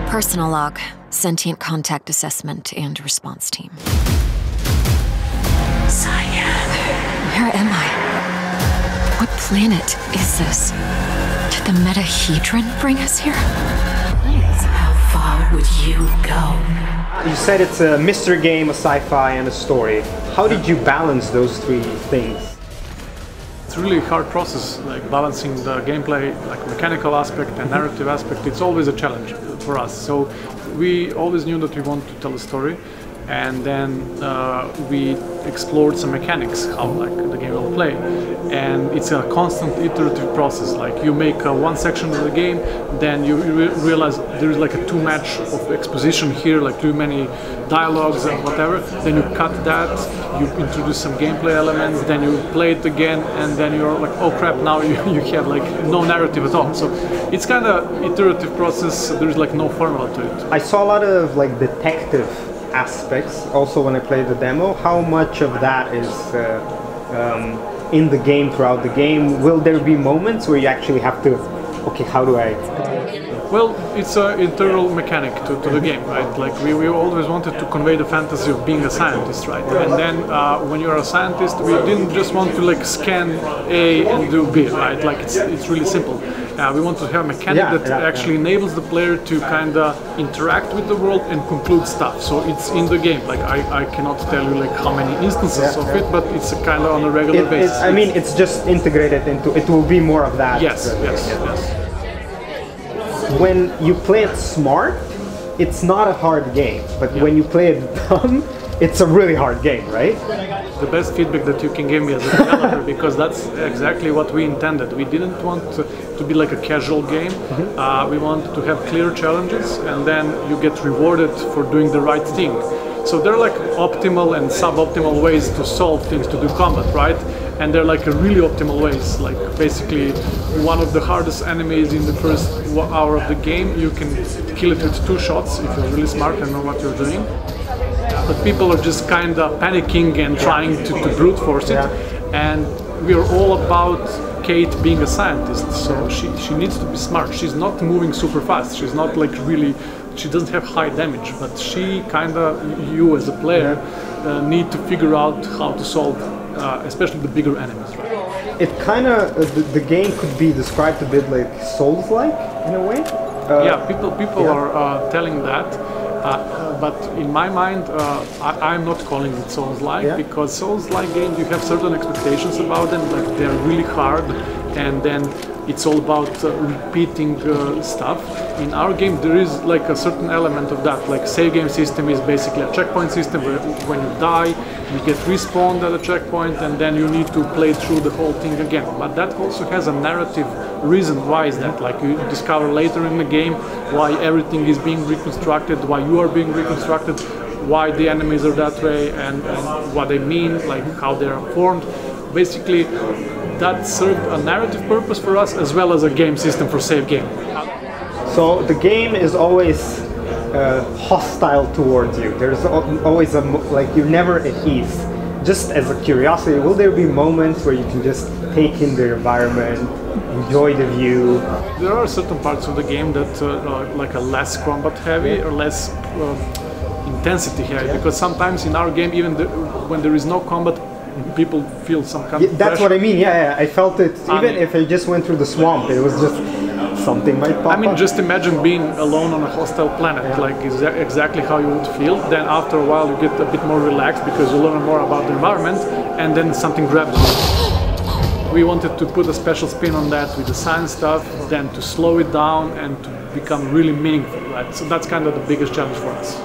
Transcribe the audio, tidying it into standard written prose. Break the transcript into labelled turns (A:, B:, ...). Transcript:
A: Personal log, sentient contact assessment and response team. Cyan. Where am I? What planet is this? Did the Metahedron bring us here?
B: How far would you go?
C: You said it's a mystery game, a sci-fi, and a story. How did you balance those three things?
D: It's a really hard process, like balancing the gameplay, like mechanical aspect and narrative aspect. It's always a challenge for us. So we always knew that we want to tell a story, and then we explored some mechanics, how like the game will play. And it's a constant iterative process. Like you make one section of the game, then you realize there is like a too much of exposition here, like too many dialogues and whatever. Then you cut that, you introduce some gameplay elements, then you play it again, and then you're like, oh crap, now you have like no narrative at all. So it's kind of iterative process. There's like no formula to it.
C: I saw a lot of like detective aspects also when I played the demo. How much of that is in the game throughout the game? Will there be moments where you actually have to, okay, how do I?
D: Well, it's an internal mechanic to the game, right? Like we always wanted to convey the fantasy of being a scientist, right? And then when you're a scientist, we didn't just want to like scan A and do B, right? Like it's really simple. We want to have a mechanic that actually enables the player to kind of interact with the world and conclude stuff. So it's in the game. Like I cannot tell you like how many instances of it, but it's kind of on a regular basis.
C: I mean, it's just integrated into. It will be more of that.
D: Yes.
C: When you play it smart, it's not a hard game. But when you play it dumb, it's a really hard game, right?
D: The best feedback that you can give me as a developer, because that's exactly what we intended. We didn't want to be like a casual game. We wanted to have clear challenges, and then you get rewarded for doing the right thing. So there are like optimal and suboptimal ways to solve things, to do combat, right? And they're like a really optimal ways. Like basically, one of the hardest enemies in the first hour of the game, you can kill it with 2 shots if you're really smart and know what you're doing. But people are just kind of panicking and trying to brute force it. And we're all about Kate being a scientist, so she needs to be smart. She's not moving super fast. She's not like really, she doesn't have high damage, but she kind of, you as a player, need to figure out how to solve, especially the bigger enemies. Right?
C: It kind of, the game could be described a bit like Souls-like in a way.
D: Yeah, people are telling that. But in my mind, I'm not calling it Souls-like, because Souls-like games, you have certain expectations about them, like they're really hard, and then it's all about repeating stuff. In our game, there is like a certain element of that, like save game system is basically a checkpoint system where when you die, you get respawned at a checkpoint, and then you need to play through the whole thing again. But that also has a narrative reason why is that. Like you discover later in the game why everything is being reconstructed, why you are being reconstructed, why the enemies are that way, and what they mean, like how they are formed. Basically, that served a narrative purpose for us as well as a game system for save game.
C: So the game is always hostile towards you. There's always like you're never at ease. Just as a curiosity, will there be moments where you can just take in the environment, enjoy the view?
D: There are certain parts of the game that are like a less combat heavy or less intensity heavy, because sometimes in our game, even when there is no combat, people feel some kind of
C: that's
D: pressure.
C: what I mean. Yeah, I felt it. Even if I just went through the swamp, it was just something might pop up.
D: Just imagine being alone on a hostile planet, like exactly how you would feel. Then after a while, you get a bit more relaxed because you learn more about the environment, and then something grabs you. We wanted to put a special spin on that with the science stuff, then to slow it down and to become really meaningful. Right? So that's kind of the biggest challenge for us.